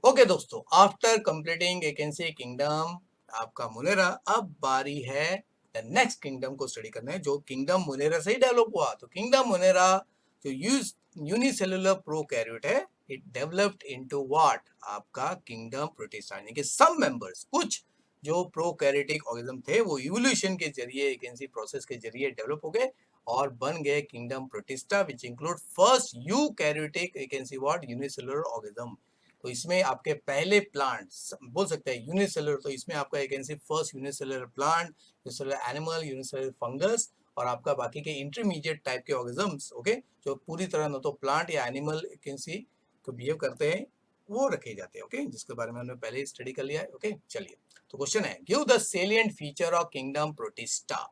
Okay दोस्तों, after completing vacancy kingdom आपका मुनेरा, अब बारी है द नेक्स्ट किंगडम को स्टडी करना है जो किंगडम मुनेरा से ही डेवलप हुआ। तो किंगडम मुनेरा जो यूनिसेलुलर प्रोकैरियोट है, इट डेवलप्ड इनटू व्हाट, आपका किंगडम प्रोटिस्टा, यानी कि सम मेंबर्स, कुछ जो प्रोकैरियोटिक ऑर्गेनिज्म थे वो इवोल्यूशन के जरिए वैकेंसी प्रोसेस के जरिए डेवलप हो गए और बन गए kingdom protista, which include first eukaryotic vacancy what unicellular organism. तो इसमें आपके पहले प्लांट बोल सकते हैं यूनिसेलुलर, तो इसमें आपका vacancy first unicellular plant, unicellular animal, unicellular fungus और आपका बाकी के इंटरमीडिएट टाइप के ऑर्गेनिजम्स, ओके, जो पूरी तरह न तो प्लांट या एनिमल वैकेंसी को बिहेव करते हैं वो रखे जाते हैं, ओके, जिसके बारे में हमने पहले ही स्टडी कर लिया है। ओके, चलिए, तो क्वेश्चन है give the salient feature of kingdom protista.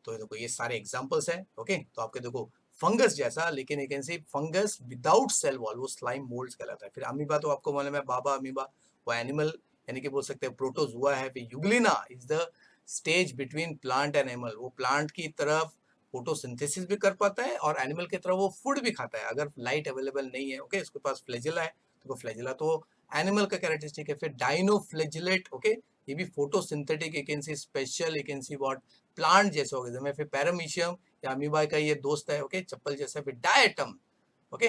तो देखो ये सारे एग्जांपल्स हैं, ओके, तो आपके देखो फंगस जैसा, लेकिन एक ऐसी फंगस विदाउट सेल वॉल, वो स्लाइम मोल्ड्स कहलाता है। फिर अमीबा तो आपको मालूम है, बाबा अमीबा, वो एनिमल यानी कि बोल सकते हैं प्रोटोजुआ है। फिर Euglena is the stage between plant and animal, वो प्लांट की तरफ फोटोसिंथेसिस भी कर पाता है और एनिमल की तरह वो फूड भी खाता है अगर लाइट अवेलेबल नहीं है। ओके, उसके पास फ्लैजिला है, तो फ्लैजिला तो एनिमल का कैरेक्टरिस्टिक है। फिर डाइनोफ्लैजिलेट, ओके, ये भी फोटोसिंथेटिक एकेंसी स्पेशल एकेंसी व्हाट प्लांट जैसे ऑर्गेनिज्म है। फिर पैरामीशियम या अमीबा का ये दोस्त है, ओके, चप्पल जैसा। फिर डायटम, ओके,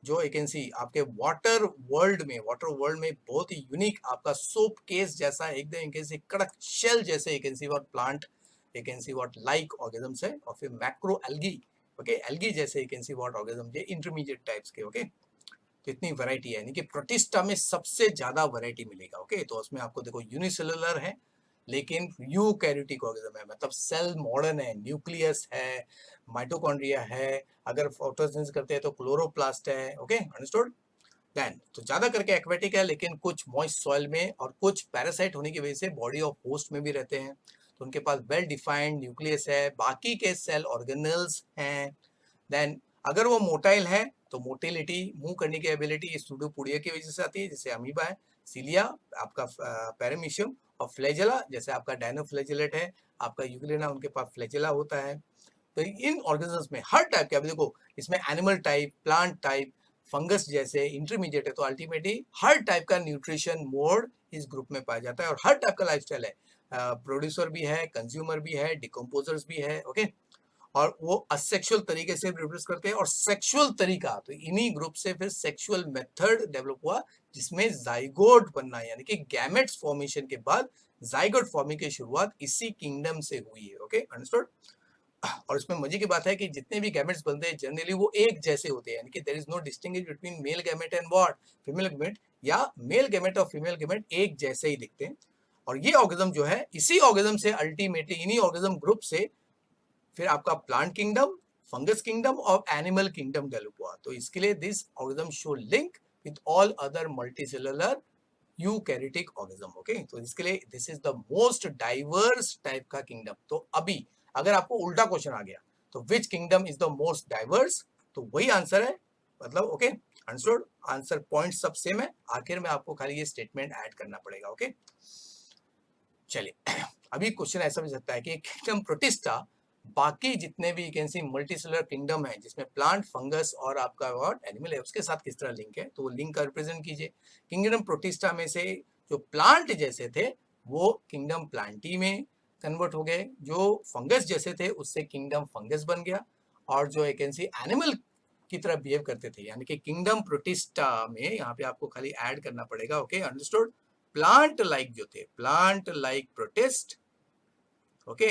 जो एकेंसी आपके वाटर वर्ल्ड में बहुत ही यूनिक आपका सोप केस जैसा एकदम एकेंसी कड़क शेल जैसे you can see what plant you can see what like organisms है। और फिर मैक्रो एल्गी, ओके, एल्गी जैसे एकेंसी व्हाट ऑर्गेनिज्म, ये इंटरमीडिएट टाइप्स के, ओके। तो इतनी वैरायटी है, यानी कि प्रोटिस्टा में सबसे ज्यादा वैरायटी मिलेगा। ओके, तो उसमें आपको देखो यूनिसेलुलर है लेकिन यूकैरियोटिक ऑर्गेनिज्म है, मतलब सेल मॉडर्न है, न्यूक्लियस है, माइटोकॉन्ड्रिया है, अगर फोटोसिंथेसिस करते हैं तो क्लोरोप्लास्ट है। Okay, understood. देन तो ज्यादा करके एक्वेटिक है, लेकिन कुछ मॉइस्ट सॉइल में और कुछ पैरासाइट होने की वजह से बॉडी ऑफ होस्ट में भी रहते हैं, तो उनके पास वेल डिफाइंड न्यूक्लियस है, बाकी के सेल ऑर्गेनल्स हैं। देन अगर वो मोटाइल है तो मोटिलिटी, मूव करने की एबिलिटी सूडोपोडिया की वजह से आती है, जैसे अमीबा है, सीलिया आपका पैरामीशियम, और फ्लैजेला जैसे आपका डायनोफ्लैजिलेट है, आपका यूग्लिना, उनके पास फ्लैजेला होता है। तो इन ऑर्गेनिजम्स में हर टाइप के, अभी देखो इसमें animal type, plant type, fungus जैसे इंटरमीडिएट है, तो अल्टीमेटली हर टाइप का न्यूट्रिशन मोड इस ग्रुप में पाया जाता है और हर टाइप का लाइफस्टाइल है। प्रोड्यूसर भी है, कंज्यूमर भी है, डिकम्पोजर्स भी है, ओके। और वो असेक्सुअल तरीके से रिप्रोड्यूस करते हैं और सेक्सुअल तरीका, तो इन्हीं ग्रुप से फिर सेक्सुअल मेथड डेवलप हुआ जिसमें जाइगोट बनना, यानी कि गैमेट्स फॉर्मेशन के बाद जाइगोट फॉर्मिंग की शुरुआत इसी किंगडम से हुई है। Okay, understood. और इसमें मजे की बात है कि जितने भी गैमेट्स बनते हैं जनरली वो एक जैसे होते हैं, यानी कि there is no distinguish between male gamete and what female gamete, या मेल गैमेट और फीमेल गैमेट एक जैसे ही दिखते हैं। और ये ऑर्गेनिज्म जो है, इसी ऑर्गेनिज्म से अल्टीमेटली इन्हीं ऑर्गेनिज्म ग्रुप से फिर आपका प्लांट किंगडम, फंगस किंगडम और एनिमल किंगडम डेवलप हुआ। तो इसके लिए this organism show link with all other multicellular eukaryotic organism. Okay, तो इसके लिए this is the most diverse type का किंगडम। तो अभी अगर आपको उल्टा क्वेश्चन आ गया तो which kingdom is the most diverse, तो वही आंसर है, मतलब ओके, आंसर आंसर पॉइंट सब सेम है, आखिर में आपको खाली ये स्टेटमेंट ऐड करना पड़ेगा। ओके, चलिए, अभी क्वेश्चन ऐसा भी सकता है कि किंगडम प्रोटिस्टा बाकी जितने भी कैंसी मल्टीसेलुलर किंगडम है जिसमें प्लांट, फंगस और आपका व्हाट एनिमल है, उसके साथ किस तरह लिंक है, तो वो लिंक का रिप्रेजेंट कीजिए। किंगडम प्रोटिस्टा में से जो प्लांट जैसे थे वो किंगडम प्लांटी में कन्वर्ट हो गए, जो फंगस जैसे थे उससे किंगडम फंगस बन गया, और जो एक एनिमल की तरह बिहेव करते थे, यानी कि किंगडम प्रोटिस्टा में यहाँ पे आपको खाली ऐड करना पड़ेगा। Okay, understood. प्लांट लाइक जो थे, प्लांट लाइक प्रोटिस्ट, ओके,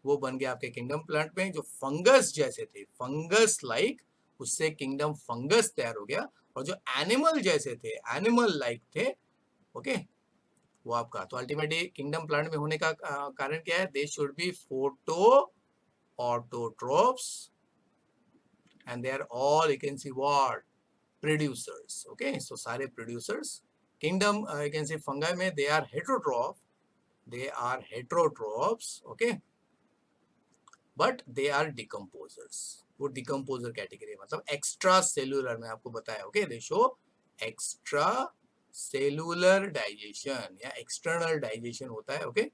वो बन गया आपके किंगडम प्लांट में। जो फंगस जैसे थे, फंगस लाइक, उससे किंगडम फंगस तैयार हो गया। और जो एनिमल जैसे थे, एनिमल लाइक थे, ओके, वो आपका, तो अल्टीमेटली किंगडम प्लांट में होने का कारण क्या है, they should be photo autotrophs and they are all you can see what producers. Okay, so सारे producers. Kingdom you can see fungi में they are heterotroph, they are heterotrophs, okay, but they are decomposers। वो decomposer category, मतलब extra cellular में आपको बताया। Okay, they show extra cellular digestion या external digestion होता है। ओके,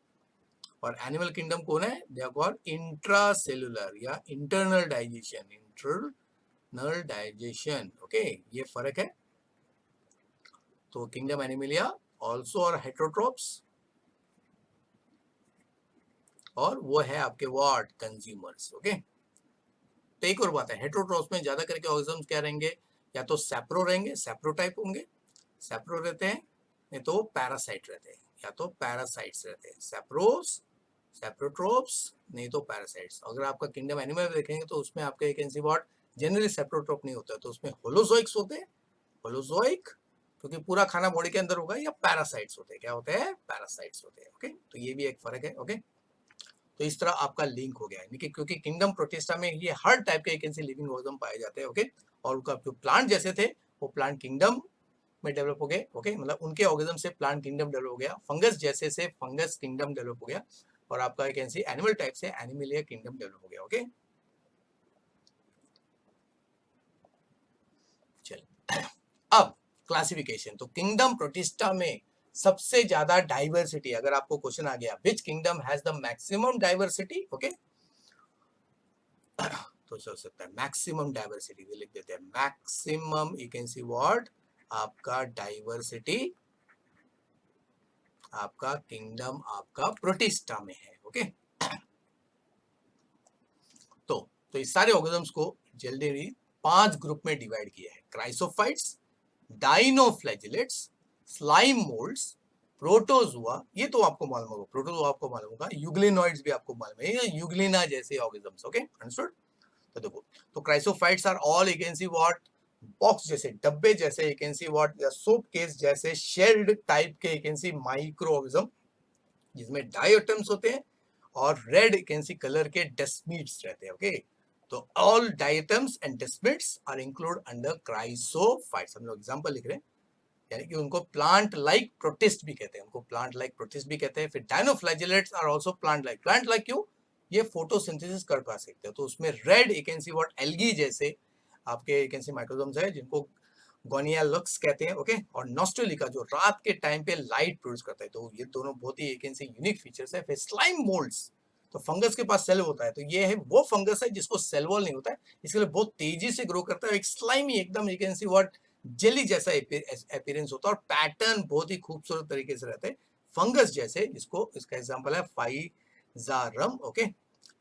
और एनिमल किंगडम कौन है, they are called intra cellular या internal digestion, internal digestion. Okay, ये फर्क है। तो किंगडम एनिमलिया ऑल्सो और हेट्रोट्रोप्स, और वो है आपके व्हाट कंज्यूमर्स। ओके, तो एक और बात है, हेट्रोट्रोप्स में ज्यादा करके ऑर्गेनिज्म क्या रहेंगे, या तो सैप्रो रहेंगे, सैप्रो टाइप होंगे, सैप्रो रहते हैं, नहीं तो पैरासाइट रहते हैं, या तो पैरासाइट्स रहते हैं, सैप्रोस, सैप्रोट्रोप्स, नहीं तो पैरासाइट्स। अगर आपका किंगडम एनिमल देखेंगे तो उसमें आपके एक कैन सी व्हाट जनरली सैप्रोट्रोप नहीं होता है, तो उसमें होलोजोइक्स होते हैं, होलोजोइक क्योंकि पूरा खाना बॉडी के अंदर होगा, या पैरासाइट्स होते हैं, क्या होते हैं, पैरासाइट्स होते हैं। ओके, तो ये भी एक फर्क है। ओके, तो इस तरह आपका लिंक हो गया है, क्योंकि किंगडम प्रोटिस्टा में ये हर टाइप के एक लिविंग ऑर्गेनिज्म पाए जाते हैं। ओके, और उनका जो प्लांट जैसे थे वो प्लांट किंगडम में डेवलप हो गए। ओके, मतलब उनके ऑर्गेनिज्म से प्लांट किंगडम डेवलप हो गया, फंगस जैसे से फंगस किंगडम डेवलप हो गया, और आपका एक एनिमल टाइप से एनिमलिया किंगडम डेवलप हो गया। ओके, चल अब क्लासिफिकेशन, तो किंगडम प्रोटिस्टा में सबसे ज्यादा डाइवर्सिटी, अगर आपको क्वेश्चन आ गया which kingdom has the maximum diversity, okay, तो चल सकता है मैक्सिमम डाइवर्सिटी लिख देते हैं, maximum you can see what आपका डाइवर्सिटी आपका किंगडम आपका प्रोटिस्टा में है। ओके, तो इस सारे ऑर्गेनिजम्स को जल्दी 5 ग्रुप में डिवाइड किया है, chrysophytes, dinoflagellates, slime moulds, protozoa, ये तो आपको मालूम होगा, प्रोटोजुआ आपको मालूम होगा, यूग्लिनॉइड्स भी आपको मालूम है, ये यूग्लिना जैसे ऑर्गेनिजम्स। Okay, understood. तो देखो, तो chrysophytes are all you can see what box जैसे, डब्बे जैसे, यू कैन सी व्हाट या सोप केस जैसे शेल्ड टाइप के you can see micro organism, जिसमें डायटम्स होते हैं और red you can see colour के डेस्मिड्स रहते हैं। ओके, तो all diatoms and desmids are include under chrysophytes. हम लोग एग्जांपल लिख रहे हैं, यानी कि उनको प्लांट लाइक प्रोटिस्ट भी कहते हैं, उनको प्लांट लाइक प्रोटिस्ट भी कहते हैं। फिर dinoflagellates are also plant like क्यों, ये फोटोसिंथेसिस कर पा सकते हैं, तो उसमें red you can see what algae जैसे आपके यू कैन सी माइक्रोजोम्स है, जिनको गोनियालक्स कहते हैं। ओके, और नॉस्ट्रेलिका जो रात के टाइम पे लाइट प्रोड्यूस करता है, तो ये दोनों बहुत ही you can see unique features है। फिर स्लाइम मोल्ड्स, तो फंगस के पास सेल होता है, तो ये है वो फंगस है जिसको सेल वॉल नहीं होता है, इसके लिए बहुत तेजी से ग्रो करता है, एक स्लाइमी एकदम you can see what jelly जैसा अपीयरेंस होता है, और पैटर्न बहुत ही खूबसूरत तरीके से रहते हैं, फंगस जैसे, जिसको इसका एग्जांपल है फाइजारम। ओके,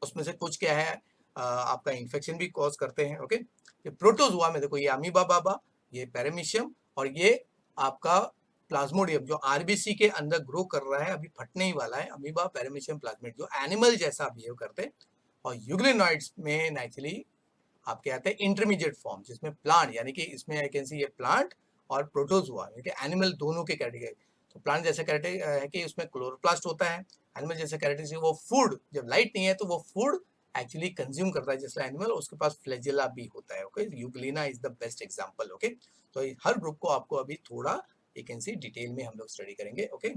उसमें से कुछ क्या है आपका इन्फेक्शन भी कॉज करते हैं। ओके, ये प्रोटोजुआ में देखो, ये अमीबा बाबा, ये पैरामीशियम, और ये आपका प्लाज्मोडियम जो आरबीसी के अंदर ग्रो कर रहा है, अभी फटने ही वाला है, अमीबा पैरामीशियम प्लाज्मिड जो एनिमल जैसा बिहेव करते हैं। और यूग्लिनॉइड्स में नेचुरली आपके आते हैं इंटरमीडिएट फॉर्म, जिसमें प्लांट, यानी कि इसमें आई कैन सी ये प्लांट और प्रोटोजुआ यानी कि एनिमल दोनों के कैटेगरी। तो प्लांट जैसे कैटेगरी है कि उसमें क्लोरोप्लास्ट होता है, एनिमल जैसे कैटेगरी वो फूड, जब लाइट नहीं है तो वो फूड एक्चुअली कंज्यूम करता है जैसे एनिमल, उसके पास फ्लैजेला भी होता है। Okay, Euglena is the best example. Okay, तो हर ग्रुप को आपको अभी थोड़ा यू कैन सी डिटेल में हम लोग स्टडी करेंगे। ओके,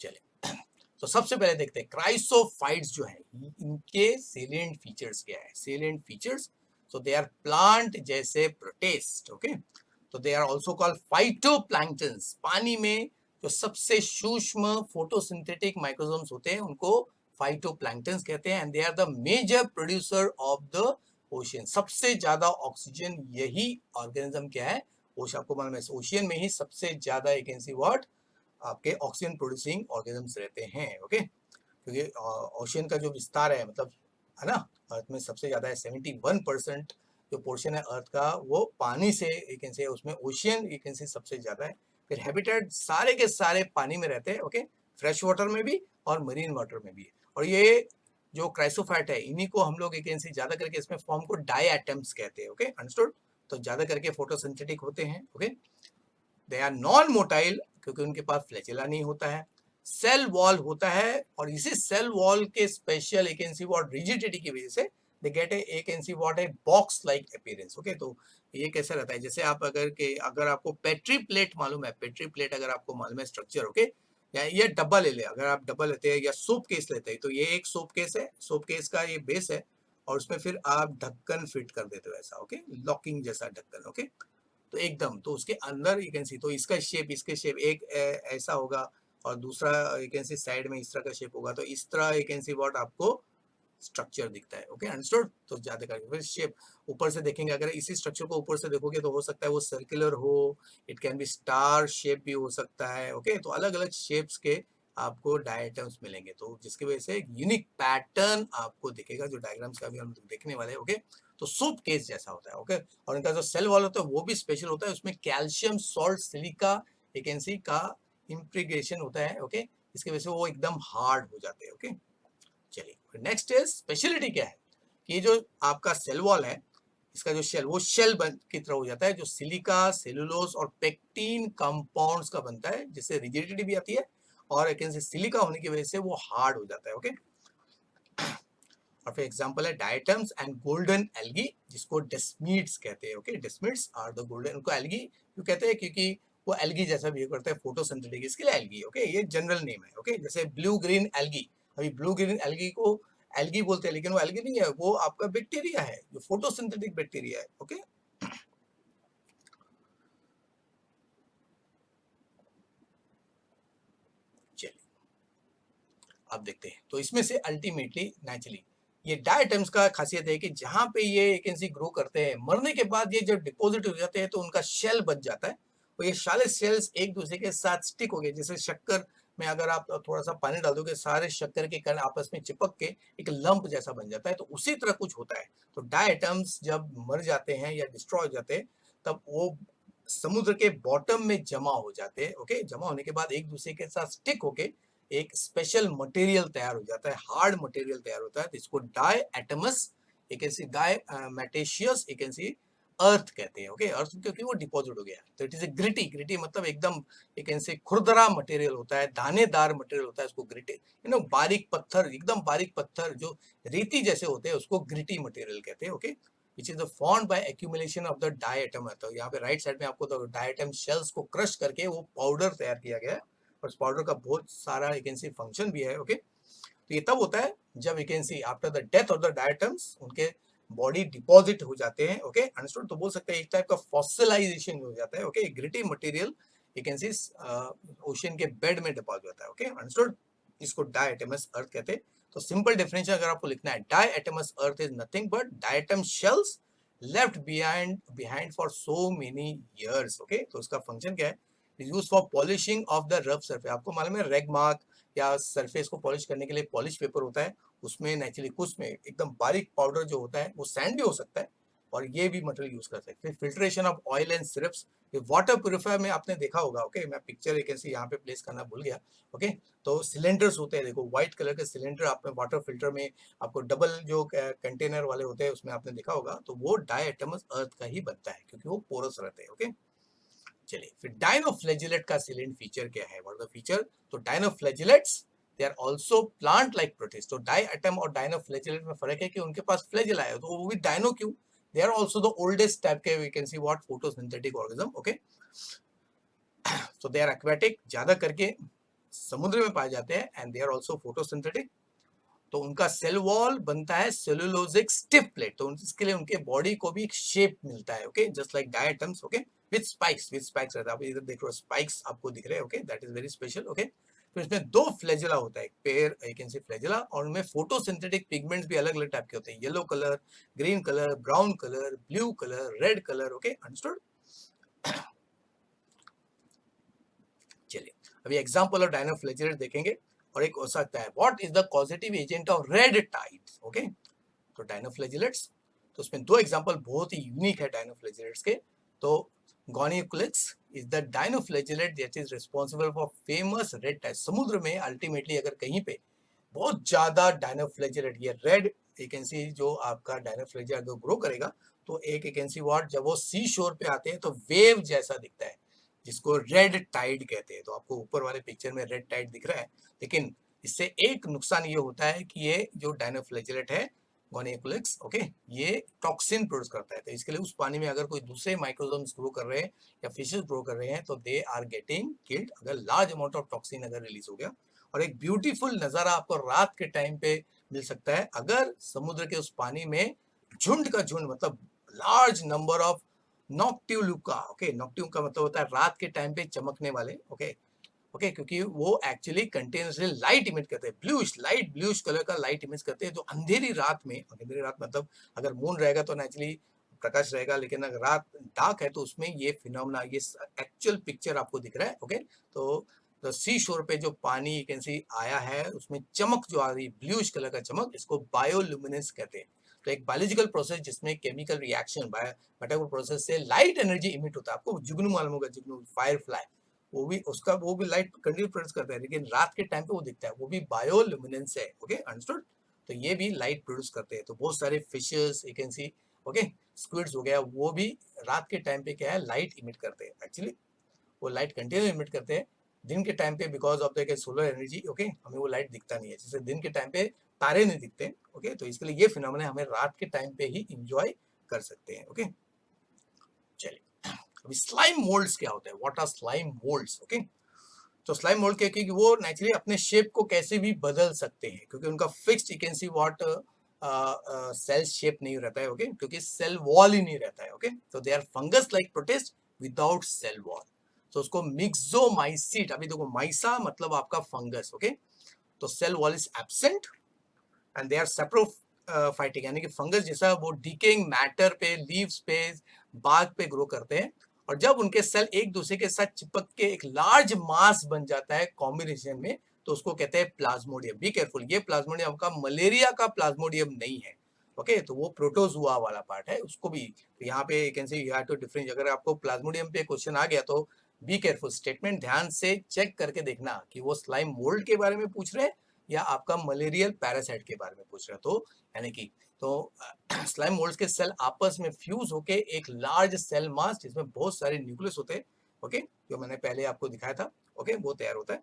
चलिए, तो सबसे पहले देखते हैं क्राइसोफाइट्स जो है, इनके सेलिएंट फीचर्स क्या है। Salient features, so they are plant जैसे प्रोटिस्ट। ओके, तो they are also called phytoplanktons, पानी में जो सबसे सूक्ष्म फोटोसिंथेटिक माइक्रोजोम्स होते हैं उनको फाइटोप्लैंक्टन्स कहते हैं, and they are the major producer of the ocean. सबसे ज्यादा ऑक्सीजन यही ऑर्गेनिज्म क्या है, ओशन, आपको मालूम है ओशियन में ही सबसे ज्यादा यू कैन सी व्हाट आपके ऑक्सीजन प्रोड्यूसिंग ऑर्गेनिजम्स रहते हैं। ओके, क्योंकि ओशियन का जो विस्तार है, मतलब है ना, अर्थ में सबसे ज्यादा है, 71% जो पोर्शन है अर्थ का वो पानी से यू कैन से, उसमें ओशियन यू कैन से सबसे ज्यादा है। फिर हैबिटेट सारे के सारे पानी में रहते हैं। ओके, फ्रेश वाटर में भी और मरीन वाटर में भी। और ये जो क्राइसोफाइट है, इन्हीं को हम लोग यू कैन से ज्यादा करके इसमें फॉर्म को डायटम्स कहते हैं। Okay, understood. तो ज्यादा करके फोटोसिंथेटिक होते हैं। Okay, they are non motile क्योंकि उनके पास फ्लैजेला नहीं होता है, सेल वॉल होता है, और इसी सेल वॉल के special you can see what rigidity की वजह से they get A can see what a box like appearance. Okay, तो ये कैसा रहता है, जैसे आप अगर आपको पेट्री प्लेट मालूम है, पेट्री प्लेट अगर आपको मालूम है स्ट्रक्चर, ओके, या ये डब्बा ले ले, अगर आप डब्बा लेते हैं या सोप केस लेते हैं, तो ये एक सोप केस है, सोप केस का ये बेस है, और उसमें फिर आप ढक्कन फिट कर देते हो ऐसा। ओके, लॉकिंग जैसा ढक्कन। ओके, तो एकदम, तो उसके अंदर यू कैन सी, तो इसका शेप, इसके शेप एक ऐसा होगा, और दूसरा यू कैन सी साइड में इस तरह का शेप होगा, तो इस तरह यू कैन सी व्हाट आपको स्ट्रक्चर दिखता है। Okay, understood. तो ज्यादा करके फिर शेप ऊपर से देखेंगे, अगर इसी स्ट्रक्चर को ऊपर से देखोगे तो हो सकता है वो सर्कुलर हो, it can be star shape भी हो सकता है। ओके, तो अलग अलग शेप्स के आपको डायटम्स मिलेंगे, तो जिसकी वजह से एक यूनिक पैटर्न आपको दिखेगा, जो डायग्राम्स का भी हम देखने वाले हैं। ओके, तो सूप केस जैसा होता है। ओके, और इनका जो सेल वॉल होता है वो भी स्पेशल होता है, उसमें कैल्शियम सॉल्ट सिलिका वैकेंसी का इंप्रीग्रेशन होता है। ओके, इसकी वजह से वो एकदम हार्ड हो जाते हैं। ओके, चलिए नेक्स्ट इज स्पेशलिटी क्या है कि ये जो आपका सेल वॉल है, इसका जो शेल, वो शेल बन की तरह हो जाता है, जो सिलिका, सेलुलोज और पेक्टिन कंपाउंड्स का बनता है, जिससे रिजिडिटी भी आती है, और एक सिलिका होने की वजह से वो हार्ड हो जाता है। ओके, और फिर एग्जांपल है डायटम्स एंड गोल्डन एल्गी, जिसको डेस्मीड्स कहते हैं। ओके, डेस्मीड्स आर द गोल्डन, उनको एल्गी क्यों कहते हैं, क्योंकि वो एल्गी जैसा बिहेव करता है, फोटोसिंथेटिक, इसके लिए एल्गी। ओके, ये जनरल नेम है। ओके, जैसे ब्लू ग्रीन एल्गी, अभी ब्लू ग्रीन एल्गी को एल्गी बोलते हैं, लेकिन वो एल्गी नहीं है, वो आपका बैक्टीरिया है, जो फोटोसिंथेटिक बैक्टीरिया है। ओके, चलिए अब देखते हैं, तो इसमें से अल्टीमेटली नेचुरली ये डायटम्स का खासियत है कि जहां पे ये वैकेंसी ग्रो करते हैं, मरने के बाद ये जब डिपॉजिट हो जाते हैं तो उनका शेल बच जाता है, और ये सारे सेल्स एक दूसरे के साथ स्टिक हो गए, जैसे शक्कर में अगर आप थोड़ा सा पानी डाल दोगे, सारे शक्कर के कण आपस में चिपक के एक लंप जैसा बन जाता है, तो उसी तरह कुछ होता है। तो डायटम्स जब मर जाते हैं या डिस्ट्रॉय हो जाते हैं, तब वो समुद्र के बॉटम में जमा हो जाते हैं। ओके, जमा होने के बाद एक दूसरे के साथ स्टिक होके एक स्पेशल मटेरियल तैयार हो जाता है, हार्ड मटेरियल तैयार होता है, तो इसको डाई एटमस, एक ऐसी डाई मेटेशियस, एक ऐसी अर्थ कहते हैं। ओके, अर्थ क्योंकि वो डिपॉजिट हो गया, तो it is A gritty, gritty मतलब एकदम एक ऐसे खुरदरा मटेरियल होता है, दानेदार मटेरियल होता है, उसको ग्रिटी, बारीक पत्थर, एकदम बारीक पत्थर जो रेती जैसे होते हैं, उसको ग्रिटी मटेरियल कहते हैं। Okay, which is formed by accumulation of the diatom, तो यहाँ पे राइट साइड में आपको डायटम शेल्स को क्रश करके वो पाउडर तैयार किया गया है, और पाउडर का बहुत सारा वैकेंसी फंक्शन भी है। ओके, तो ये तब होता है जब vacancy after the death of the diatoms उनके बॉडी डिपॉजिट हो जाते हैं। Okay, understood. तो बोल सकते हैं एक टाइप का फॉसिलाइजेशन हो जाता है। Okay, gritty material vacancy ocean के बेड में डिपॉजिट होता है। Okay, understood. इसको डायटमस अर्थ कहते हैं। तो सिंपल डेफिनेशन अगर आपको लिखना है, diatomaceous earth is nothing but diatom shells left behind for so many years. Okay, तो उसका फंक्शन क्या है, use for polishing of the rough surface. आपको मालूम है रेग मार्क या सरफेस को पॉलिश करने के लिए पॉलिश पेपर होता है, उसमें नेचुरली कुछ में एकदम बारीक पाउडर जो होता है वो सैंड भी हो सकता है, और ये भी मटेरियल यूज कर सकते हैं। Filtration of oil and syrups, water purifier में आपने देखा होगा। ओके, मैं पिक्चर एक ऐसी यहाँ पे प्लेस करना भूल गया। ओके, तो सिलेंडर्स होते हैं, देखो व्हाइट कलर के सिलेंडर आपने वाटर फिल्टर में, आपको डबल जो कंटेनर वाले होते हैं उसमें आपने देखा होगा, तो वो डायटमस अर्थ का ही बनता है, क्योंकि वो पोरस रहते हैं। ओके, चलिए फिर डायनोफ्लैजिलेट का सिलेंट फीचर क्या है, व्हाट द फीचर। तो dinoflagellates they are also plant like protist. तो डायटम और डायनोफ्लैजिलेट में फर्क है कि उनके पास फ्लैजिला है, तो वो भी डायनो क्यों, they are also the oldest type के we can see what photosynthetic organism. Okay, so they are aquatic, ज्यादा करके समुद्र में पाए जाते हैं, and they are also photosynthetic. तो उनका सेल वॉल बनता है सेलुलोजिक स्टिफ प्लेट, तो इसके लिए उनके बॉडी को भी एक शेप मिलता है। Okay, just like diatoms. Okay, with spikes रहता है, आप इधर देख रहे हो स्पाइक्स आपको दिख रहे हैं। Okay, that is very special. Okay, तो इसमें दो फ्लैजिला होता है, एक pair I can say flagella, और उनमें फोटोसिंथेटिक पिगमेंट्स भी अलग अलग टाइप के होते हैं, yellow colour, green colour, brown colour, blue colour, red colour. Okay, understood. चलिए अभी एग्जांपल ऑफ डायनोफ्लैजिलेट देखेंगे, और एक हो सकता है what is the causative agent of red tide. Okay, तो डायनोफ्लैजिलेट्स, तो उसमें दो एग्जांपल बहुत ही यूनिक है डायनोफ्लैजिलेट्स के। तो gonyaulax is the dinoflagellate that is responsible for famous red tide. समुद्र में अल्टीमेटली अगर कहीं पे बहुत ज्यादा डायनोफ्लैजिलेट, ये रेड वैकेंसी जो आपका डायनोफ्लैजिलेट जो ग्रो करेगा, तो एक वैकेंसी व्हाट, जब वो सी शोर पे आते हैं तो वेव जैसा दिखता है, जिसको रेड टाइड कहते हैं। तो आपको ऊपर वाले पिक्चर में रेड टाइड दिख रहा है, लेकिन इससे एक नुकसान ये होता है कि ये जो डायनोफ्लैजिलेट है गोनियोक्लिक्स, ओके, ये टॉक्सिन प्रोड्यूस करता है, तो इसके लिए उस पानी में अगर कोई दूसरे माइक्रोजम्स ग्रो कर रहे हैं या फिशेस ग्रो कर रहे हैं, तो दे आर गेटिंग किल्ड, अगर लार्ज अमाउंट ऑफ टॉक्सिन अगर रिलीज हो गया। और एक ब्यूटीफुल नजारा आपको रात के टाइम पे मिल सकता है, अगर समुद्र के उस पानी में झुंड का झुंड, मतलब लार्ज नंबर ऑफ नॉक्टिवलुका। ओके, नॉक्टिव का मतलब होता है रात के टाइम पे चमकने वाले। ओके, ओके, क्योंकि वो एक्चुअली कंटिन्यूसली लाइट इमिट करते हैं, लाइट ब्लूइश कलर का लाइट इमिट करते हैं, जो अंधेरी रात में, अंधेरी रात मतलब अगर मून रहेगा तो नेचुरली प्रकाश रहेगा, लेकिन अगर रात डार्क है तो उसमें ये फिनोमेना, ये एक्चुअल पिक्चर आपको दिख रहा है। ओके, तो सी शोर पे जो पानी यू कैन सी आया है उसमें चमक जो आ रही है, ब्लूइश कलर का चमक, इसको बायोल्यूमिनेंस कहते हैं। तो एक बायोलॉजिकल प्रोसेस जिसमें केमिकल रिएक्शन, बायो प्रोसेस से लाइट एनर्जी इमिट होता है। आपको जुगनू मालूम होगा, जुगनू फायर फ्लाई, वो भी लाइट कंटिन्यू प्रोड्यूस करता है, लेकिन रात के टाइम पे वो दिखता है, वो भी बायोल्यूमिनेंस है। Okay, understood. तो ये भी लाइट प्रोड्यूस करते हैं। तो बहुत सारे fishes you can C, okay, squids हो गया, वो भी रात के टाइम पे क्या है, लाइट इमिट करते हैं। एक्चुअली वो लाइट कंटिन्यू इमिट करते हैं। दिन के टाइम पे because of the solar energy, okay, हमें वो लाइट दिखता नहीं है, जैसे दिन के टाइम पे तारे नहीं दिखते। ओके, तो इसके लिए ये फिनोमेना हमें रात के टाइम पे ही इंजॉय कर सकते हैं। ओके, चलिए अभी स्लाइम मोल्ड्स क्या होता है, what are slime moulds. Okay, तो स्लाइम मोल्ड क्या, क्योंकि वो नेचुरली अपने शेप को कैसे भी बदल सकते हैं, क्योंकि उनका fixed you can see what cell shape नहीं रहता है। ओके, क्योंकि सेल वॉल ही नहीं रहता है। ओके, तो they are fungus like protist without cell wall. तो उसको मिक्सोमाइसीट, अभी देखो माइसा मतलब आपका फंगस। ओके, तो cell wall is absent and they are saprophytic, यानी कि फंगस जैसा वो डिकेइंग मैटर पे, लीव्स पे, बाग पे ग्रो करते हैं। और जब उनके सेल एक दूसरे के साथ चिपक के एक लार्ज मास बन जाता है कॉम्बिनेशन में, तो उसको कहते हैं प्लाज्मोडियम। बी केयरफुल, ये प्लाज्मोडियम का मलेरिया का प्लाज्मोडियम नहीं है। ओके, तो वो प्रोटोजुआ वाला पार्ट है, उसको भी तो यहाँ पे you can see you have two difference. अगर आपको प्लाज्मोडियम पे क्वेश्चन आ गया तो बी केयरफुल, स्टेटमेंट ध्यान से चेक करके देखना कि वो स्लाइम मोल्ड के बारे में पूछ रहे हैं या आपका मलेरियल पैरासाइट के बारे में पूछ रहे हैं। तो यानी कि तो स्लाइम मोल्ड्स के सेल आपस में फ्यूज होके एक लार्ज सेल मास जिसमें बहुत सारे न्यूक्लियस होते हैं, ओके, जो मैंने पहले आपको दिखाया था, ओके, वो तैयार होता है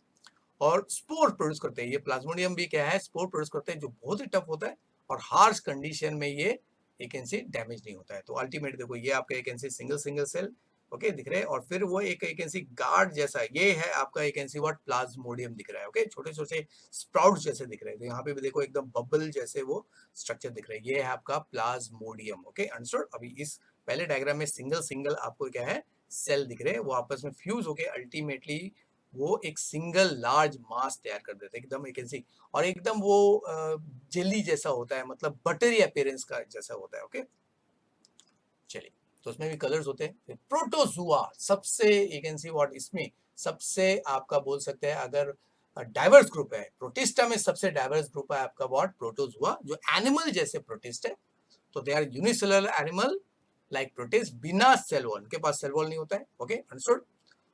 और स्पोर प्रोड्यूस करते हैं। ये प्लाज्मोडियम भी क्या है, स्पोर प्रोड्यूस करते हैं, जो बहुत ही टफ होता है और हार्श कंडीशन में ये एक कैन सी डैमेज नहीं होता है। तो अल्टीमेट देखो ये आपका एक can see single single cell, okay, दिख रहे हैं, और फिर वो एक कैन सी गार्ड जैसा, ये है आपका एक कैन सी व्हाट प्लाज्मोडियम दिख रहा है। ओके, छोटे छोटे स्प्राउट्स जैसे दिख रहे हैं। तो यहाँ पे भी देखो एकदम बबल जैसे वो स्ट्रक्चर दिख रहे हैं, ये है आपका प्लाज्मोडियम। Okay, understood. अभी इस पहले डायग्राम में सिंगल सिंगल आपको क्या है, सेल दिख रहे हैं, वो आपस में फ्यूज होके अल्टीमेटली वो एक सिंगल लार्ज मास तैयार कर देते हैं, एकदम एक सी, और एकदम वो जेली जैसा होता है, मतलब बटरी अपीयरेंस का जैसा होता है। ओके, चलिए, तो उसमें भी कलर्स होते हैं। प्रोटोजुआ सबसे यू कैन सी व्हाट, इसमें सबसे आपका बोल सकते हैं अगर डाइवर्स ग्रुप है, प्रोटिस्टा में सबसे डाइवर्स ग्रुप है आपका व्हाट, प्रोटोजुआ, जो एनिमल जैसे प्रोटिस्ट है। तो they are unicellular animal like protist, बिना सेल वॉल, उनके पास सेल वॉल नहीं होता है। Okay, understood.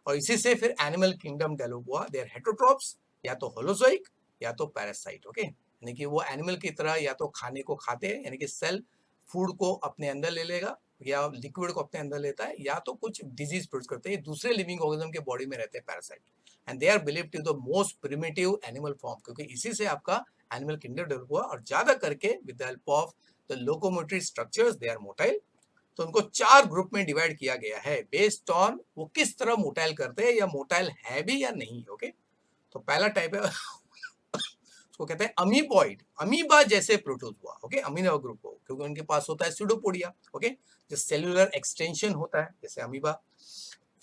और इसी से फिर एनिमल किंगडम डेवलप हुआ। दे आर हेटरोट्रॉप्स, या तो होलोजोइक या तो पैरासाइट। ओके, यानी कि वो एनिमल की तरह या तो खाने को खाते हैं, यानी कि सेल फूड को अपने अंदर ले लेगा या लिक्विड को अपने अंदर लेता है, या तो कुछ डिजीज प्रोड्यूस करते हैं। दूसरे लिविंग ऑर्गेनिज्म के बॉडी में रहते हैं parasite, and they are believed to the most primitive animal form, क्योंकि इसी से आपका एनिमल किंगडम डेवलप हुआ। और ज्यादा करके with the help of the locomotory structures they are motile. तो उनको 4 ग्रुप में डिवाइड किया गया है बेस्ड ऑन वो किस तरह मोटाइल करते हैं या मोटाइल है भी या नहीं। ओके, तो पहला टाइप है उसको कहते हैं अमीबॉइड, अमीबा जैसे प्रोटोजुआ। ओके, अमीबा ग्रुप को, क्योंकि उनके पास होता है स्यूडोपोडिया। ओके, जो सेलुलर एक्सटेंशन होता है जैसे अमीबा।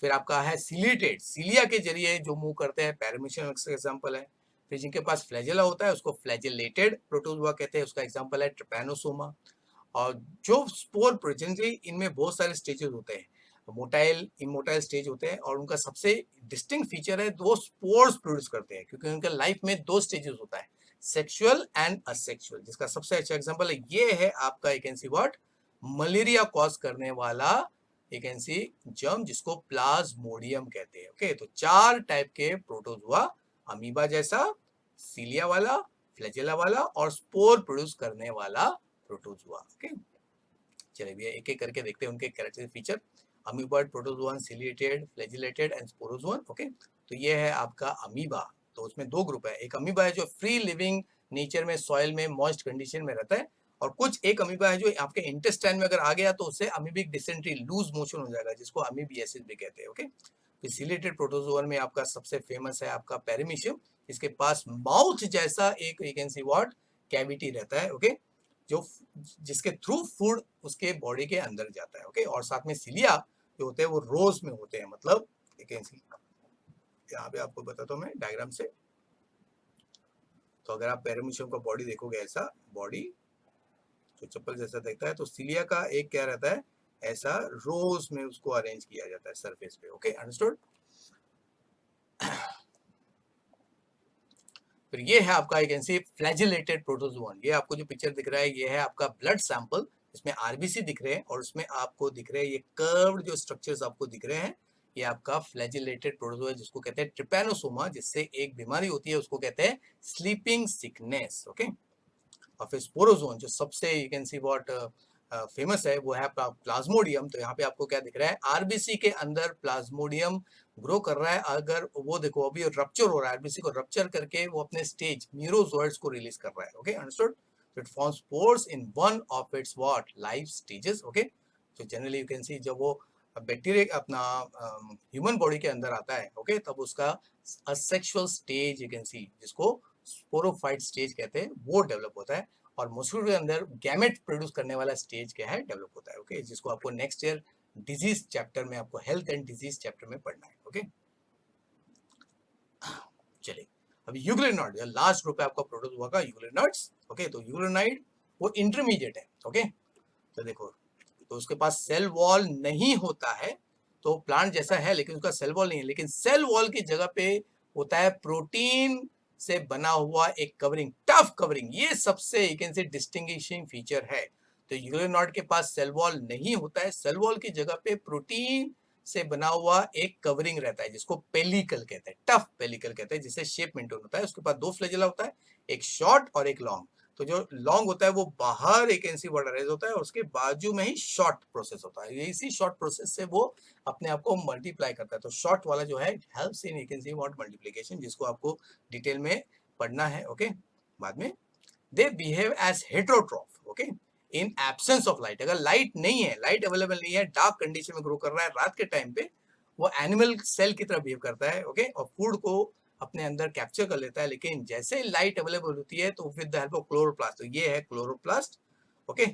फिर आपका है सिलिएटेड, सिलिया के जरिए जो मूव करते हैं, पैरामीशियम एग्जांपल है। फिर जिनके पास फ्लैजेला होता है उसको फ्लैजेलेटेड प्रोटोजुआ कहते हैं, उसका एग्जांपल है ट्रिपैनोसोमा। और जो स्पोर प्रोजेनिटी, इनमें बहुत सारे स्टेजेस होते हैं, मोटाइल इमोटाइल स्टेज होते हैं, और उनका सबसे डिस्टिंक्ट फीचर है वो स्पोर्स प्रोड्यूस करते हैं, क्योंकि उनका लाइफ में 2 स्टेजेस होता है, सेक्सुअल एंड असेक्सुअल। जिसका सबसे अच्छा एग्जांपल है ये है आपका एक सी व्हाट, मलेरिया कॉज करने वाला एक सी जर्म, जिसको प्लाज्मोडियम कहते हैं। ओके, तो 4 टाइप के प्रोटोजुआ, अमीबा जैसा, सीलिया वाला, फ्लैजेला वाला, और स्पोर प्रोड्यूस करने वाला प्रोटोजुआ। ओके, चलिए भैया एक एक करके देखते हैं उनके characteristic feature. Amoeboid, protozoan, ciliated, flagellated and sporozoan. Okay, तो ये है आपका अमीबा। तो उसमें 2 ग्रुप है, एक अमीबा है जो फ्री लिविंग नेचर में सॉइल में मॉइस्ट कंडीशन में रहता है, और कुछ एक अमीबा है जो आपके इंटेस्टाइन में अगर आ गया तो उससे अमीबिक डिसेंट्री, लूज मोशन हो जाएगा, जिसको अमीबियासिस भी कहते हैं। ओके, तो सिलिएटेड प्रोटोजुआन में आपका सबसे फेमस है आपका पेरिमीशियम, इसके पास माउथ जैसा एक वैकेंसी वार्ड कैविटी रहता है। ओके, जो जिसके थ्रू फूड उसके बॉडी के अंदर जाता है। ओके, और साथ में सिलिया जो होते हैं वो रोज में होते हैं, मतलब यहाँ पे आपको बताता हूँ मैं डायग्राम से। तो अगर आप पैरामीशियम का बॉडी देखोगे, ऐसा बॉडी तो चप्पल जैसा दिखता है, तो सीलिया का एक क्या रहता है, ऐसा रोज में उसको अरेंज किया जाता है सरफेस पे। Okay, understood. फिर ये है आपका, I can see flagellated protozoan. ये आपको जो पिक्चर दिख रहा है, ये है आपका ब्लड सैंपल। इसमें आरबीसी दिख रहे हैं और उसमें आपको दिख रहे हैं ये कर्व्ड जो स्ट्रक्चर्स आपको दिख रहे हैं, ये आपका फ्लैजिलेटेड प्रोटोजोआ, जिसको कहते हैं ट्रिपैनोसोमा, जिससे एक बीमारी होती है उसको कहते हैं स्लीपिंग सिकनेस। ओके, और फिर स्पोरोजोन जो सबसे you can see what famous है, वो है आपका प्लाज्मोडियम। तो यहाँ पे आपको क्या दिख रहा है, आरबीसी के अंदर प्लाज्मोडियम ग्रो कर रहा है। अगर वो देखो अभी रप्चर हो रहा है, आरबीसी को रप्चर करके वो अपने स्टेज मीरोजोइड्स को रिलीज कर रहा है। Okay, understood. It forms spores in one of its what life stages. Okay, तो जनरली यू कैन सी जब वो बैक्टीरिया अपना ह्यूमन बॉडी के अंदर आता है, ओके, तब उसका असेक्सुअल स्टेज यू कैन सी, जिसको स्पोरोफाइट स्टेज कहते हैं, वो डेवलप होता है। और मस्कुलर के अंदर गैमेट प्रोड्यूस करने वाला स्टेज क्या है, डेवलप होता है। ओके, जिसको आपको नेक्स्ट ईयर डिजीज चैप्टर में, आपको हेल्थ एंड डिजीज चैप्टर में पढ़ना है। ओके, चलिए अभी यूग्लिनॉइड लास्ट ग्रुप है आपका प्रोड्यूस हुआ का यूग्लिनॉइड्स। ओके, तो यूग्लिनॉइड वो इंटरमीडिएट है। ओके, तो देखो, तो उसके पास सेल वॉल नहीं होता है, तो प्लांट जैसा है लेकिन उसका सेल वॉल नहीं है, लेकिन सेल वॉल की जगह पे होता है प्रोटीन से बना हुआ एक कवरिंग, टफ कवरिंग। ये सबसे यू कैन से डिस्टिंग्विशिंग फीचर है। तो यूग्लिनॉइड के पास सेल वॉल नहीं होता है, सेल वॉल की जगह पे प्रोटीन से बना हुआ एक कवरिंग रहता है, जिसको पेलिकल कहते हैं, टफ पेलिकल कहते हैं, जिससे शेप मेंटेन होता है। उसके पास दो फ्लैजेला होता है, एक शॉर्ट और एक लॉन्ग। तो जो लॉन्ग होता है वो बाहर एक एनसी वर्ड अरेज होता है, और उसके बाजू में ही शॉर्ट प्रोसेस होता है। इसी शॉर्ट प्रोसेस से वो अपने आप को मल्टीप्लाई करता है। तो शॉर्ट वाला जो है helps in you can see what multiplication, जिसको आपको डिटेल में पढ़ना है। ओके, बाद में they behave as heterotroph. Okay, in absence of light, अगर लाइट नहीं है, लाइट अवेलेबल नहीं है, डार्क कंडीशन में ग्रो कर रहा है रात के टाइम पे, वो एनिमल सेल की तरह बिहेव करता है। ओके, और फूड को अपने अंदर कैप्चर कर लेता है। लेकिन जैसे लाइट अवेलेबल होती है तो with the help of chloroplast, तो ये है क्लोरोप्लास्ट। ओके,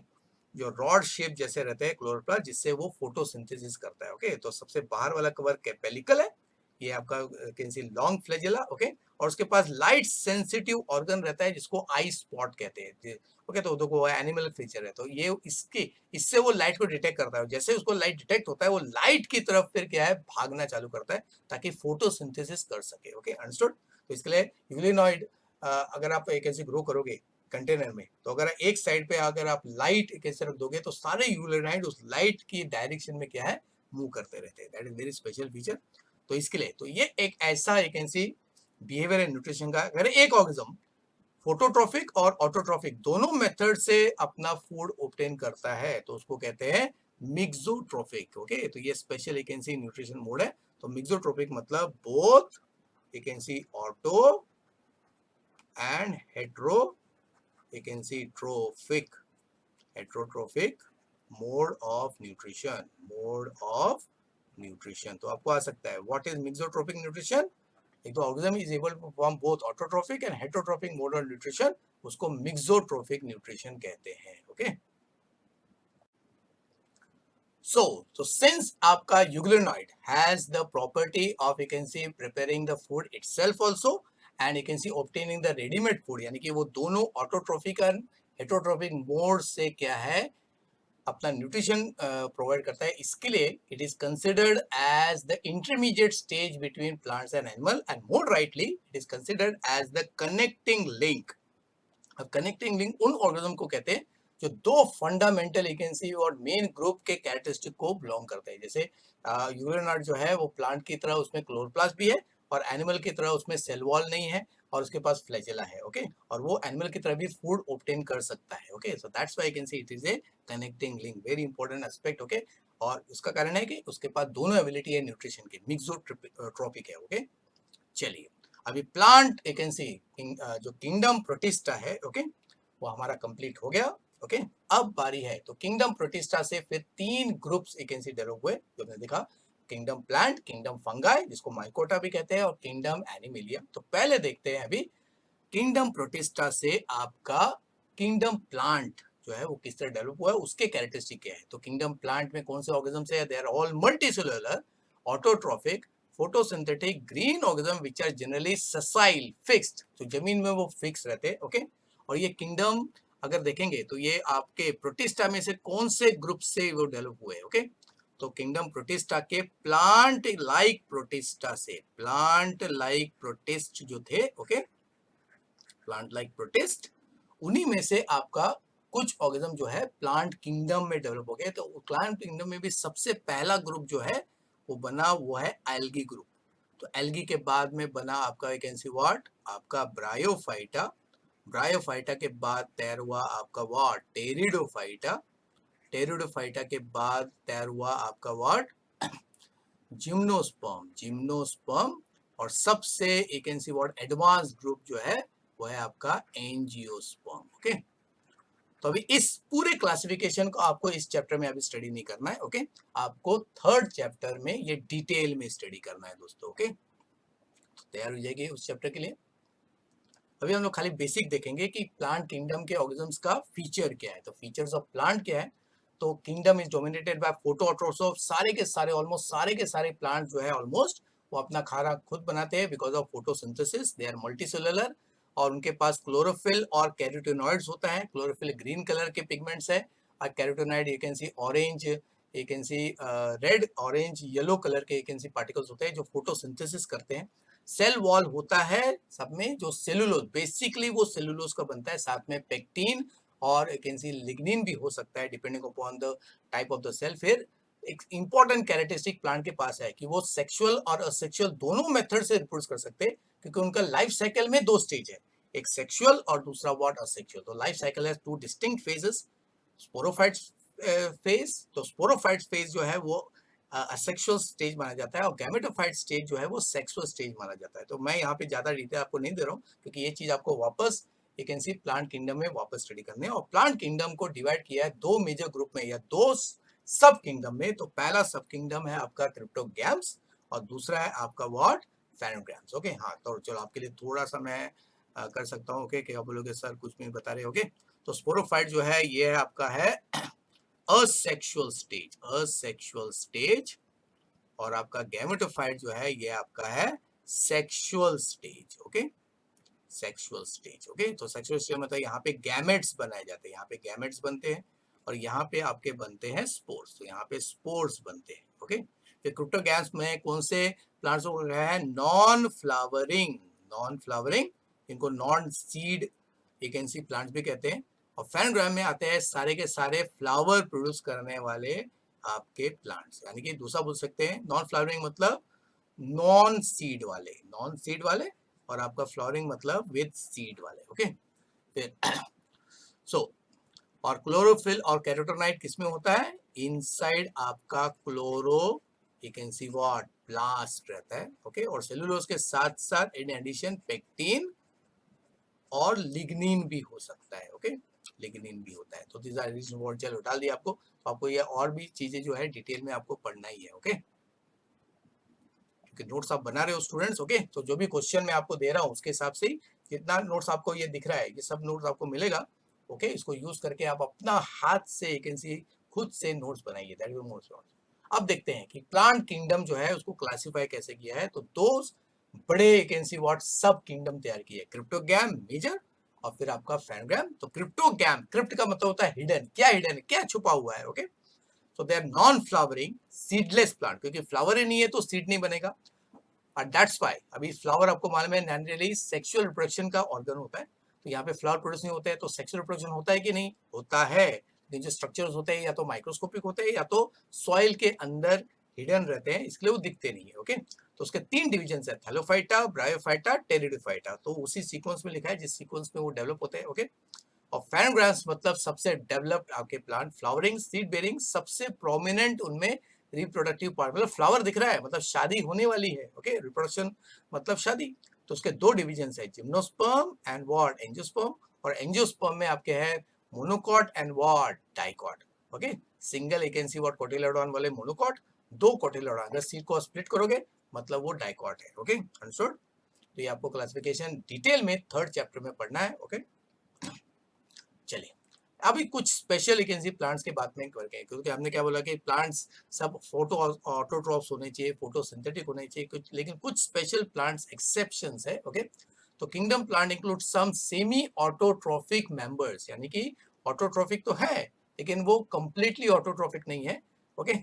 जो रॉड शेप जैसे रहते हैं क्लोरोप्लास्ट, जिससे वो फोटोसिंथेसिस करता है। ओके, तो सबसे बाहर वाला कवर पेलिकल है, ये आपका can see long flagella. Okay, और उसके पास लाइट सेंसिटिव ऑर्गन रहता है, जिसको आई स्पॉट कहते हैं। ओके, तो देखो एनिमल फीचर है, तो ये इसके इससे वो लाइट को डिटेक्ट करता है। जैसे उसको लाइट डिटेक्ट होता है, वो लाइट की तरफ फिर क्या है, भागना चालू करता है, ताकि फोटोसिंथेसिस कर सके। Okay, understood. तो इसके लिए यूग्लिनॉइड अगर आप एक ऐसे ग्रो करोगे कंटेनर में, तो अगर एक साइड पे अगर आप लाइट एक ऐसे रख दोगे, तो सारे यूग्लिनॉइड उस लाइट की डायरेक्शन में क्या है, मूव करते रहते हैं। That is very special feature. तो इसके लिए तो ये एक ऐसा एक ऐसी बिहेवियर एंड न्यूट्रिशन का, अगर एक ऑर्गेनिज्म फोटोट्रॉफिक और ऑटोट्रॉफिक दोनों मेथड से अपना फूड ऑब्टेन करता है, तो उसको कहते हैं मिक्सोट्रॉफिक। ओके, तो ये स्पेशल एक ऐसी न्यूट्रिशन मोड है। तो मिक्सोट्रॉफिक मतलब both you can see auto and hetero, you can see heterotrophic mode of nutrition तो आपको आ सकता है what is mixotropic nutrition। एक तो organism is able to perform both autotrophic and heterotrophic mode of nutrition, उसको mixotropic nutrition कहते हैं। Okay, so since आपका euglenoid has the property of you can see preparing the food itself also and you can see obtaining the ready-made food, यानी कि वो दोनों autotrophic और heterotrophic mode से क्या है, अपना न्यूट्रिशन प्रोवाइड करता है। इसके लिए it is considered as the intermediate stage between plants and animal, and more rightly it is considered as the connecting link. अब कनेक्टिंग लिंक उन ऑर्गेनिज्म को कहते हैं जो दो फंडामेंटल एकेंसी और मेन ग्रुप के कैरेक्टरिस्टिक को बिलोंग करते हैं। जैसे यूग्लिनॉइड जो है वो प्लांट की तरह उसमें क्लोरोप्लास्ट भी है, और एनिमल की तरह उसमें सेल वॉल नहीं है, और उसके पास फ्लैजेला है। ओके, और वो एनिमल की तरह भी फूड ऑब्टेन कर सकता है। Okay, so that's why I can say it is A connecting link, very important aspect. Okay, और उसका कारण है कि उसके पास दोनों एबिलिटी है न्यूट्रिशन की, मिक्सोट्रॉपिक है। ओके, चलिए अभी प्लांट एक जो किंगडम प्रोटिस्टा है, ओके, वो हमारा कंप्लीट हो गया। ओके, अब बारी है तो किंगडम प्रोटिस्टा से फिर तीन ग्रुप्स एक डेवलप हुए, जो हमने देखा, किंगडम प्लांट, किंगडम फंगाई जिसको माइकोटा भी कहते हैं, और किंगडम एनिमिलियम। तो पहले देखते हैं अभी किंगडम प्रोटिस्टा से आपका किंगडम प्लांट जो है वो किस तरह डेवलप हुआ है, उसके कैरेक्टरिस्टिक क्या है। तो किंगडम प्लांट में कौन से ऑर्गेनिज्म है, they are all multicellular, autotrophic, photosynthetic green organism which are generally sessile fixed, तो जमीन में वो फिक्स रहते हैं, ओके। और ये किंगडम अगर देखेंगे तो ये आपके प्रोटिस्टा में से कौन से ग्रुप से वो डेवलप हुए, ओके। तो किंगडम प्रोटिस्टा के प्लांट लाइक प्रोटिस्टा से, प्लांट लाइक प्रोटिस्ट जो थे, ओके, प्लांट लाइक प्रोटिस्ट, उन्हीं में से आपका कुछ ऑर्गेनिज्म जो है प्लांट किंगडम में डेवलप हो गए। तो प्लांट किंगडम में भी सबसे पहला ग्रुप जो है वो बना, वो है एल्गी ग्रुप। तो एल्गी के बाद में बना आपका वैकेंसी व्हाट, आपका ब्रायोफाइटा। ब्रायोफाइटा के बाद तैयार हुआ आपका व्हाट, टेरिडोफाइटा। टेरिडोफाइटा के बाद तैयार हुआ आपका व्हाट, जिम्नोस्पर्म। जिम्नोस्पर्म, और सबसे वैकेंसी व्हाट एडवांस ग्रुप जो है वो है आपका एंजियोस्पर्म, ओके। तो अभी इस पूरे क्लासिफिकेशन को आपको इस चैप्टर में अभी स्टडी नहीं करना है, ओके। आपको थर्ड चैप्टर में ये डिटेल में स्टडी करना है दोस्तों, ओके। तो तैयार हो जाएगी उस चैप्टर के लिए। अभी हम लोग खाली बेसिक देखेंगे कि प्लांट किंगडम के ऑर्गेनिजम्स का फीचर क्या है। तो फीचर्स ऑफ प्लांट क्या है, तो kingdom is dominated by phototropic, सारे के सारे ऑलमोस्ट सारे के सारे प्लांट जो है ऑलमोस्ट वो अपना खाना खुद बनाते हैं because of photosynthesis. They are multicellular, और उनके पास क्लोरोफिल और कैरोटीनॉइड्स होता है। क्लोरोफिल ग्रीन कलर के पिगमेंट्स है, और carotenoid you can see orange, you can see red, orange, yellow colour के यू कैन सी पार्टिकल्स होते हैं जो फोटोसिंथेसिस करते हैं। सेल वॉल होता है सब में, जो सेलुलोज, बेसिकली वो सेलुलोज का बनता है, साथ में पेक्टिन और यू कैन सी लिग्निन भी हो सकता है depending upon the type of the cell. फिर एक इंपॉर्टेंट कैरेक्टरिस्टिक प्लांट के पास है कि वो सेक्सुअल और असेक्सुअल दोनों मेथड से रिप्रोड्यूस कर सकते हैं, क्योंकि उनका लाइफ साइकिल में दो स्टेज है, एक सेक्सुअल और दूसरा व्हाट, असेक्सुअल। तो life cycle has two distinct phases, sporophytes phase, तो स्पोरोफाइट्स फेज जो है वो असेक्सुअल स्टेज माना जाता है, और गैमेटोफाइट स्टेज जो है वो सेक्सुअल स्टेज माना जाता है। तो मैं यहाँ पे ज्यादा डिटेल आपको नहीं दे रहा हूँ, क्योंकि ये चीज आपको वापस you can C plant kingdom में वापस स्टडी करने हैं। और प्लांट किंगडम को डिवाइड किया है दो मेजर ग्रुप में या दो सब किंगडम में। तो पहला सब किंगडम है आपका क्रिप्टोगैम्स, और दूसरा है आपका व्हाट, फेनोग्राम्स, ओके। हाँ, तो चलो आपके लिए थोड़ा सा मैं कर सकता हूँ, ओके। क्या बोलोगे सर, कुछ भी बता रहे होगे। तो स्पोरोफाइट जो है ये है आपका है asexual stage, asexual stage, और आपका गैमेटोफाइट जो है ये आपका है sexual stage, okay, sexual stage, okay. तो सेक्सुअल स्टेज मतलब यहाँ पे गैमेट्स बनाए जाते हैं, यहाँ पे गैमेट्स बनते हैं, और यहाँ पे आपके बनते हैं स्पोर्स, तो यहाँ पे स्पोर्स बनते हैं, ओके। फिर क्रिप्टोगैम्स में कौन से प्लांट्स को रखा है, नॉन फ्लावरिंग, नॉन फ्लावरिंग, इनको नॉन सीड एकेंसी प्लांट्स भी कहते हैं। और फेनोग्राम में आते हैं सारे के सारे फ्लावर प्रोड्यूस करने वाले आपके प्लांट्स, यानी कि दूसरा बोल सकते हैं नॉन फ्लावरिंग मतलब नॉन सीड वाले, नॉन सीड वाले, और आपका फ्लावरिंग मतलब विद सीड वाले, ओके। फिर सो और क्लोरोफिल और कैरोटीनॉइड किसमें होता है, इनसाइड आपका chloro you can see what, plast रहता है, ओके। और सेलुलोज के साथ साथ इन एडिशन पेक्टिन और लिग्निन भी हो सकता है, ओके, लिग्निन भी होता है। तो दिस आर रीजन व्हाट, चलो डाल दिया आपको। तो आपको ये और भी चीजें जो है डिटेल में आपको पढ़ना ही है, ओके, क्योंकि नोट्स आप बना रहे हो स्टूडेंट्स, ओके। तो जो भी क्वेश्चन मैं आपको दे रहा हूँ उसके हिसाब से ही जितना नोट्स आपको ये दिख रहा है, ये सब नोट्स आपको मिलेगा, ओके। इसको यूज करके आप अपना हाथ से यू कैन सी खुद से नोट्स बनाइए, दैट इज नोट्स। अब देखते हैं कि प्लांट किंगडम जो है उसको क्लासिफाई कैसे किया है। तो दो बड़े यू कैन सी व्हाट सब किंगडम तैयार किए, क्रिप्टोगैम मेजर, और फिर आपका फेनोग्राम। तो क्रिप्टोगैम, क्रिप्ट का मतलब होता है हिडन, क्या हिडन है, क्या छुपा हुआ है, okay. So they are non flowering seedless plant, क्योंकि फ्लावर ही नहीं है तो सीड नहीं बनेगा, और दैट्स व्हाई अभी फ्लावर आपको मालूम है नेचुरली सेक्सुअल रिप्रोडक्शन का ऑर्गन होता है। तो यहाँ पे फ्लावर प्रोड्यूस नहीं होता है, तो सेक्सुअल रिप्रोडक्शन होता है कि नहीं, होता है, लेकिन जो स्ट्रक्चर्स होते हैं या तो माइक्रोस्कोपिक होते हैं या तो सॉइल के अंदर हिडन रहते हैं, इसलिए वो दिखते नहीं है, ओके। तो उसके तीन डिविजन है, थैलोफाइटा, ब्रायोफाइटा, टेरिडोफाइटा। तो उसी सीक्वेंस में लिखा है जिस सीक्वेंस में वो डेवलप होते हैं, ओके। और फैनोग्राम्स मतलब सबसे डेवलप्ड आपके प्लांट, फ्लावरिंग, सीड बेरिंग, सबसे प्रोमिनेंट उनमें रिप्रोडक्टिव पार्ट, मतलब फ्लावर दिख रहा है मतलब शादी होने वाली है, ओके, रिप्रोडक्शन मतलब शादी। तो उसके दो डिविजन है, जिम्नोस्पर्म एंड व्हाट, एंजियोस्पर्म। और एंजियोस्पर्म में आपके है monocot and what, dicot, okay. Single you can see what cotyledon वाले मोनोकॉट, दो कोटिलेडॉन, अगर सीड को स्प्लिट करोगे मतलब वो डाइकॉट है, ओके, अंडरस्टूड। तो ये आपको क्लासिफिकेशन डिटेल में थर्ड चैप्टर में पढ़ना है, ओके। चलिए अभी कुछ special you can C plants के बात में करके, क्योंकि हमने क्या बोला कि प्लांट्स सब फोटो ऑटोट्रॉफ्स होने चाहिए, फोटोसिंथेटिक होने चाहिए कुछ, लेकिन कुछ स्पेशल प्लांट्स एक्सेप्शंस है। ओके, तो kingdom plant include some semi autotrophic members, यानी कि ऑटोट्रॉफिक तो है लेकिन वो कंप्लीटली ऑटोट्रॉफिक नहीं है। ओके,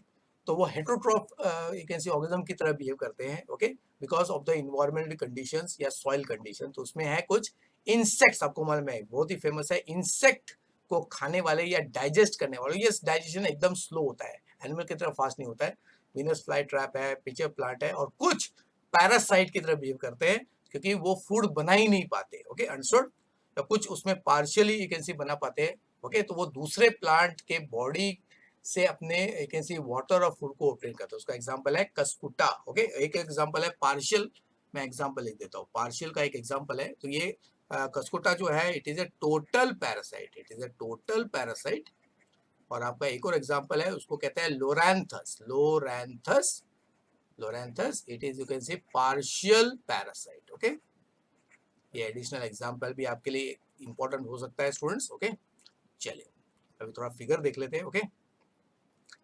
तो वो heterotroph you can sea organism की तरह बिहेव करते हैं। Okay, because of the environmental conditions या सॉइल कंडीशन। तो उसमें है कुछ इंसेक्ट्स, आपको मालूम है बहुत ही फेमस है, इंसेक्ट को खाने वाले या डाइजेस्ट करने वाले। ये डाइजेशन एकदम स्लो होता है, एनिमल की तरह फास्ट नहीं होता है। वीनस फ्लाई ट्रैप है, पिचर प्लांट है, और कुछ पैरासाइट की तरह बिहेव करते हैं क्योंकि वो फूड बना ही नहीं पाते। Okay, understood. तो कुछ उसमें पार्शियली यू कैन सी बना पाते हैं। ओके, तो वो दूसरे प्लांट के बॉडी से अपने यू कैन सी वाटर और फूड को ऑब्टेन करते हैं। उसका एग्जांपल है कस्कुटा। ओके, एक एग्जांपल है पार्शियल, मैं एग्जांपल लिख देता हूँ। पार्शियल का एक एग्जांपल है, तो ये कस्कुटा जो है it is a total parasite, it is a total parasite. और आपका एक और एग्जांपल है, उसको कहते हैं loranthus. Loranthus, loranthus it is you can say partial parasite. Okay, ये एडिशनल एग्जांपल भी आपके लिए इंपॉर्टेंट हो सकता है स्टूडेंट्स। ओके, चलिए अभी थोड़ा फिगर देख लेते हैं। ओके,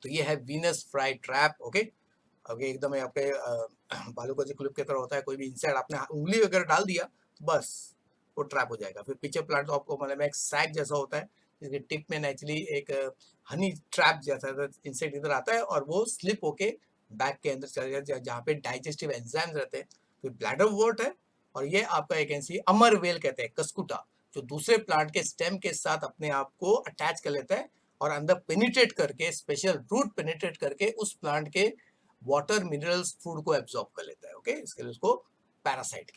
तो ये है Venus fly trap. Okay, okay, एकदम आपके बालों का जो क्लिप की तरह होता है, कोई भी इंसेक्ट आपने उंगली वगैरह डाल दिया तो बस वो ट्रैप हो जाएगा। फिर पिचर प्लांट तो आपको मतलब एक सैक जैसा होता है, जिसके टिप में नेचुरली एक हनी ट्रैप जैसा इंसेक्ट इधर आता है और वो स्लिप होके बैक के अंदर चले जाते हैं जहाँ पे डाइजेस्टिव एंजाइम्स रहते हैं। फिर ब्लैडर वॉर्ट है, और ये आपका एक ऐसी अमर वेल कहते हैं कस्कुटा, जो दूसरे प्लांट के स्टेम के साथ अपने आप को अटैच कर लेता है और अंदर पेनिट्रेट करके, स्पेशल रूट पेनिट्रेट करके उस प्लांट के वाटर मिनरल्स फूड को एब्जॉर्ब कर लेता है। ओके, इसके लिए उसको पैरासाइट